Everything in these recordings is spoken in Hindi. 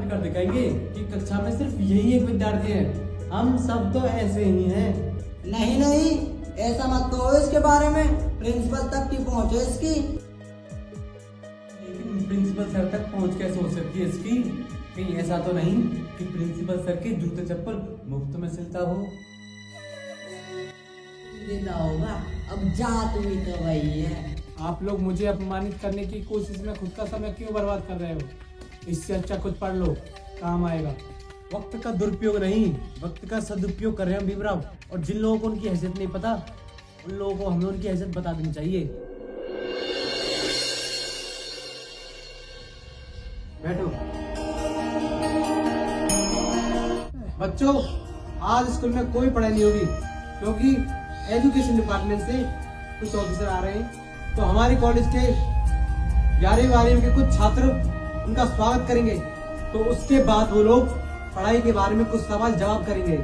साबित कर दिखाएंगे कि कक्षा में सिर्फ यही एक विद्यार्थी है। हम सब तो ऐसे ही हैं। नहीं नहीं, ऐसा मत कहो इसके बारे में, प्रिंसिपल तक की पहुंच है इसकी। लेकिन प्रिंसिपल सर तक पहुंच कैसे हो सकती है इसकी? कहीं ऐसा तो नहीं कि प्रिंसिपल सर के जूते चप्पल मुफ्त में सिलता हो? देता होगा, अब जात भी तो वही है। आप लोग मुझे अपमानित करने की कोशिश में खुद का समय क्यों बर्बाद कर रहे हो? इससे अच्छा कुछ पढ़ लो, काम आएगा। वक्त का दुरुपयोग नहीं, वक्त का सदुपयोग कर रहे हैं भीमराव। और जिन लोगों को उनकी हैसियत नहीं पता, उन लोगों को हमें उनकी हैसियत बता देनी चाहिए। बैठो। बच्चों, आज स्कूल में कोई पढ़ाई नहीं होगी क्योंकि एजुकेशन डिपार्टमेंट से कुछ ऑफिसर आ रहे हैं। तो हमारे कॉलेज के 11वीं 12वीं के कुछ छात्र उनका स्वागत करेंगे। तो उसके बाद वो लोग पढ़ाई के बारे में कुछ सवाल जवाब करेंगे।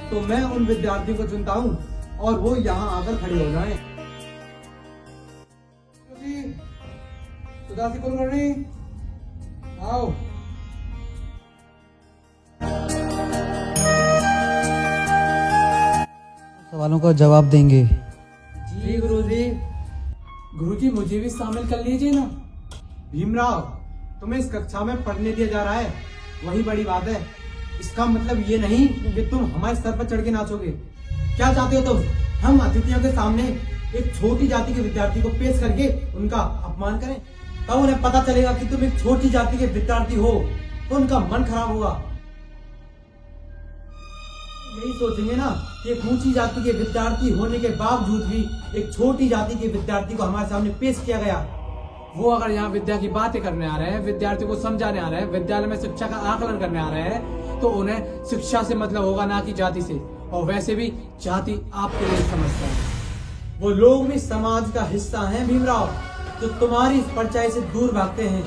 तो मैं उन विद्यार्थियों को चुनता हूँ और वो यहाँ आकर खड़े हो जाएं। सुधासी कुलकर्णी, आओ। सवालों का जवाब देंगे। जी गुरुजी। गुरुजी, मुझे भी शामिल कर लीजिए ना। भीमराव, तुम्हें इस कक्षा में पढ़ने दिया जा रहा है, वही बड़ी बात है। इसका मतलब ये नहीं कि तुम हमारे सर पर चढ़ के नाचोगे। क्या चाहते हो तुम? हम अतिथियों के सामने एक छोटी जाति के विद्यार्थी को पेश करके उनका अपमान करें? तब उन्हें पता चलेगा कि तुम एक छोटी जाति के विद्यार्थी हो, तो उनका मन खराब होगा। यही सोचेंगे ना कि एक ऊंची जाति के विद्यार्थी होने के बावजूद भी एक छोटी जाति के विद्यार्थी को हमारे सामने पेश किया गया। वो अगर यहाँ विद्या की बातें करने आ रहे हैं, विद्यार्थियों को समझाने आ रहे हैं, विद्यालय में शिक्षा का आकलन करने आ रहे हैं, तो उन्हें शिक्षा से मतलब होगा, ना कि जाति से। और वैसे भी जाति आपके लिए समझता है। वो लोग भी समाज का हिस्सा हैं भीमराव, जो तुम्हारी परछाई से दूर भागते हैं।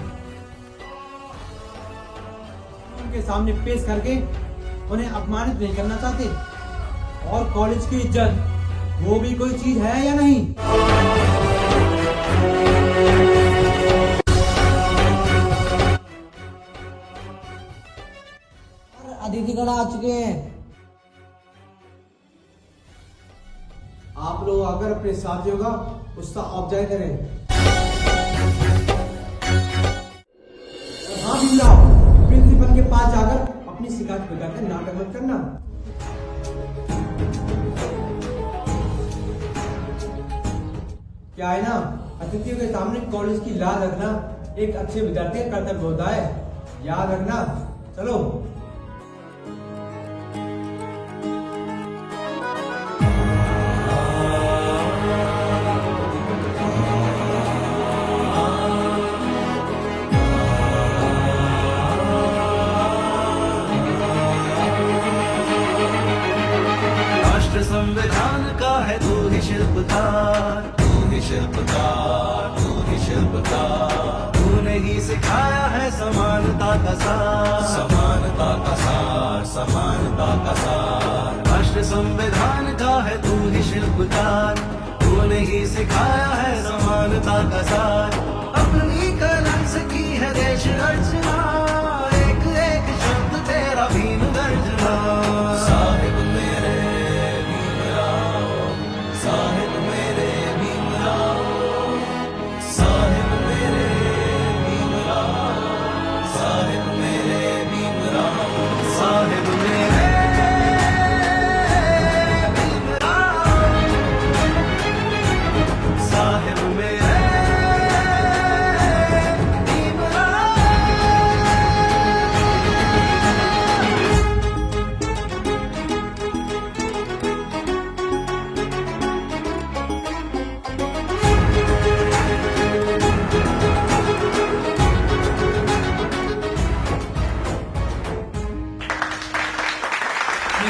उनके सामने पेश करके उन्हें अपमानित नहीं करना चाहते। और कॉलेज की इज्जत, वो भी कोई चीज है या नहीं? अतिथिगण आ चुके हैं। आप लोग आकर अपने साथियों का उत्साह अफजाई करें। और हाँ भीमराव, प्रिंसिपल के पास जाकर अपनी शिकायत बताकर नाटक मत करना। क्या है ना, अतिथियों के सामने कॉलेज की लाज रखना एक अच्छे विद्यार्थी का कर्तव्य होता है। याद रखना। चलो। संविधान का है तू ही शिल्पकार, तू ही शिल्पकार, तू ही शिल्पकार। तूने ही सिखाया है समानता का सार, समानता का सार, समानता का सार। राष्ट्र संविधान का है तू ही शिल्पकार, तूने ही सिखाया है समानता का सार। अपनी कलम से की है देश रचना, एक एक शब्द तेरा भीम गर्जना। साहिब मेरे साहिब मेरे भीमराव, साहिब मेरे भीमराव, साहिब मेरे भीमराव, साहिब मेरे भीमराव, साहिब मेरे भीमराव।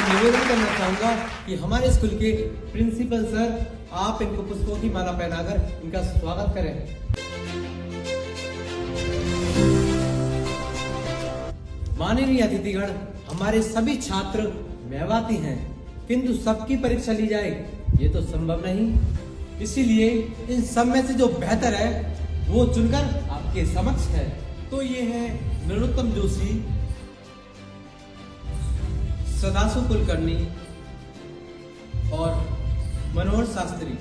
निवेदन करना चाहूंगा कि हमारे स्कूल के प्रिंसिपल सर, आप इनको पुष्पों की माला पहनाकर इनका स्वागत करें। माननीय अतिथिगण, हमारे सभी छात्र मेवाती हैं, किंतु सबकी परीक्षा ली जाए ये तो संभव नहीं। इसीलिए इन सब में से जो बेहतर है वो चुनकर आपके समक्ष है। तो ये है नरोत्तम जोशी, सदासु कुलकर्णी और मनोहर शास्त्री।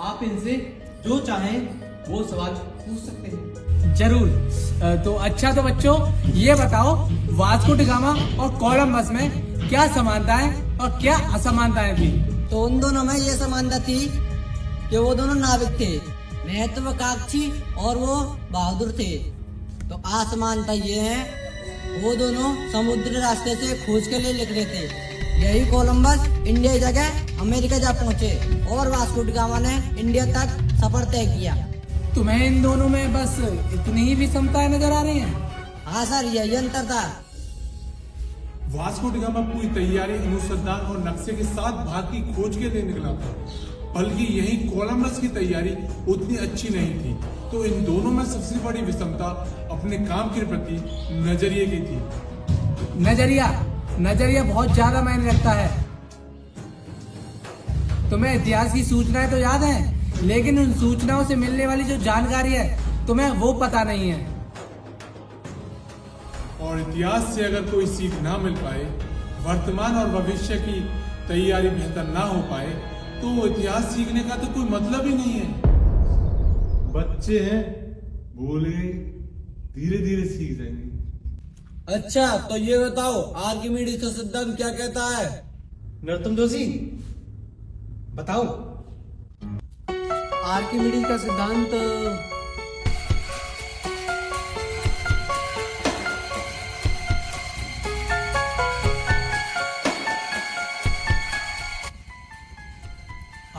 आप इनसे जो चाहें वो सवाल पूछ सकते हैं। जरूर। तो अच्छा, तो बच्चों ये बताओ, वास्को डी गामा और कोलंबस में क्या समानताएं और क्या असमानताएं थी? तो उन दोनों में ये समानता थी कि वो दोनों नाविक थे, महत्वाकांक्षी और वो बहादुर थे। तो असमानता ये है, वो दोनों समुद्री रास्ते से खोज के लिए निकले थे। यही कोलंबस इंडिया की जगह अमेरिका जा पहुंचे और वास्को डी गामा ने इंडिया तक सफर तय किया। तुम्हें इन दोनों में बस इतनी ही विषमताएं नजर आ रही हैं? हाँ सर, यही अंतर था। वास्को डी गामा पूरी तैयारी, अनुसंधान और नक्शे के साथ भारत की खोज के लिए निकला था, बल्कि यही कोलंबस की तैयारी उतनी अच्छी नहीं थी। तो इन दोनों में सबसे बड़ी विषमता अपने काम के प्रति नजरिए की थी। नजरिया बहुत ज्यादा मायने रखता है। तुम्हें इतिहास की सूचनाएं तो याद हैं, लेकिन उन सूचनाओं से मिलने वाली जो जानकारी है तुम्हें वो पता नहीं है। और इतिहास से अगर कोई सीख ना मिल पाए, वर्तमान और भविष्य की तैयारी बेहतर ना हो पाए, तो इतिहास सीखने का तो कोई मतलब ही नहीं है। बच्चे हैं, बोले धीरे धीरे सीख जाएंगे। अच्छा, तो ये बताओ, आर्किमिडीज का सिद्धांत क्या कहता है? नरोत्तम जोशी बताओ। आर्किमिडीज का सिद्धांत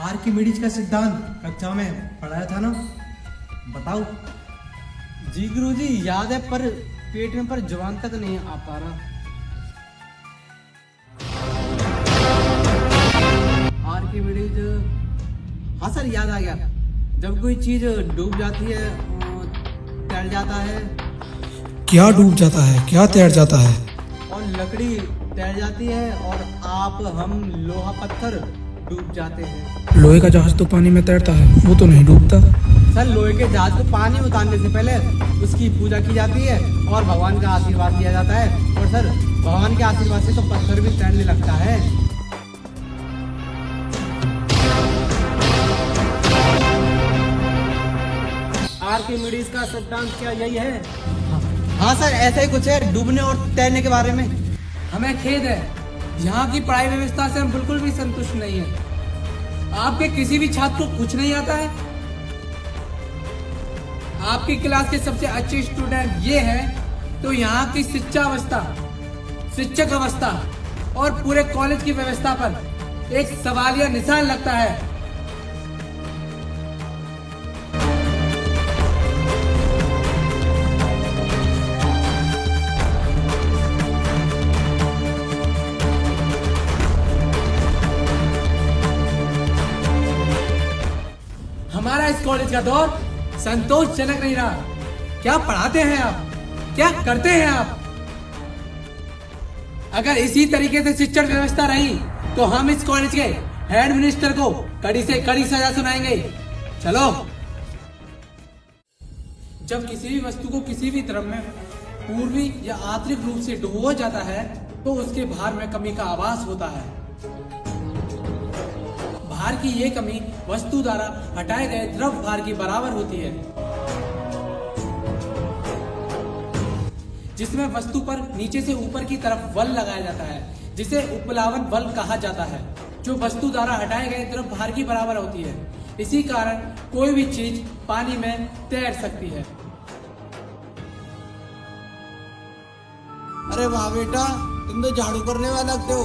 आर्किमिडीज का सिद्धांत कक्षा में पढ़ाया था ना, बताओ। जी गुरुजी याद है, पर पेट में पर जवान तक नहीं आ पा रहा। आर्किमिडीज, हाँ सर याद आ गया। जब कोई चीज डूब जाती है, तैर जाता है। क्या डूब जाता है, क्या तैर जाता है? और लकड़ी तैर जाती है और आप, हम, लोहा पत्थर डूब जाते हैं। लोहे का जहाज तो पानी में तैरता है, वो तो नहीं डूबता। सर लोहे के जहाज को पानी में उतारने से पहले उसकी पूजा की जाती है और भगवान का आशीर्वाद लिया जाता है। और सर भगवान के आशीर्वाद से तो पत्थर भी तैरने लगता है। आर्किमिडीज का सिद्धांत क्या यही है? हाँ सर, ऐसा ही कुछ है डूबने और तैरने के बारे में। हमें खेद है, यहाँ की पढ़ाई व्यवस्था से हम बिल्कुल भी संतुष्ट नहीं है। आपके किसी भी छात्र को कुछ नहीं आता है। आपकी क्लास के सबसे अच्छे स्टूडेंट ये है, तो यहाँ की शिक्षा अवस्था, शिक्षक अवस्था और पूरे कॉलेज की व्यवस्था पर एक सवालिया निशान लगता है। हमारा इस कॉलेज का दौर संतोषजनक नहीं रहा। क्या पढ़ाते हैं आप, क्या करते हैं आप? अगर इसी तरीके से शिक्षण व्यवस्था रही तो हम इस कॉलेज के हेड मिनिस्टर को कड़ी से कड़ी सजा सुनाएंगे। चलो। जब किसी भी वस्तु को किसी भी द्रव में पूर्वी या आंतरिक रूप से डुबोया जाता है तो उसके भार में कमी का आभास होता है। भार की ये कमी वस्तु द्वारा हटाए गए द्रव भार के बराबर होती है, जिसमें वस्तु पर नीचे से ऊपर की तरफ बल लगाया जाता है, जिसे उपप्लावन बल कहा जाता है, जो वस्तु द्वारा हटाए गए द्रव भार की बराबर होती है। इसी कारण कोई भी चीज पानी में तैर सकती है। अरे वाह बेटा, तुम तो झाड़ू करने वाले लगते हो,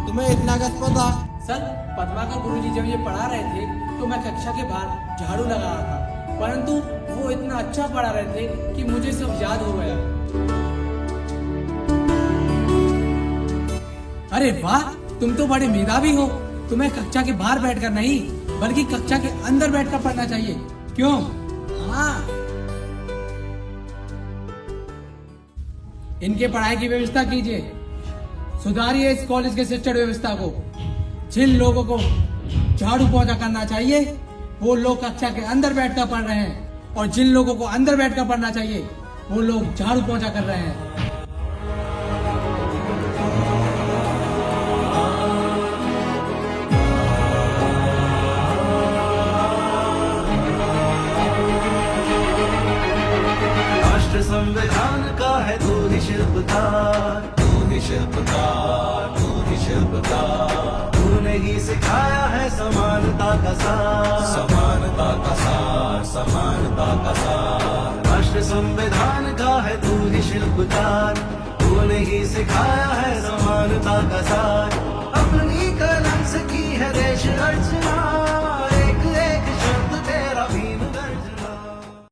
तुम्हें इतना कस पता? सर, पद्माकर गुरुजी जब ये पढ़ा रहे थे तो मैं कक्षा के बाहर झाड़ू लगा रहा था, परंतु वो इतना अच्छा पढ़ा रहे थे कि मुझे सब याद हो गया। अरे वाह, तुम तो बड़े मेधावी हो। तुम्हें कक्षा के बाहर बैठकर नहीं बल्कि कक्षा के अंदर बैठकर पढ़ना चाहिए। क्यों? हाँ, इनके पढ़ाई की व्यवस्था कीजिए, सुधारिए इस कॉलेज के शिक्षण व्यवस्था को। जिन लोगों को झाड़ू पोछा करना चाहिए वो लोग कक्षा के अंदर बैठकर पढ़ रहे हैं, और जिन लोगों को अंदर बैठकर पढ़ना चाहिए वो लोग झाड़ू पोंछा कर रहे हैं। राष्ट्र संविधान का है तू ही शिल्पकार, तू ही शिल्पकार, तू ही शिल्पकार। तूने ही सिखाया है समानता का सार, समानता का सार, समानता का सार। राष्ट्र संविधान का है तू ही शिल्पकार, तूने ही सिखाया है समानता का सार।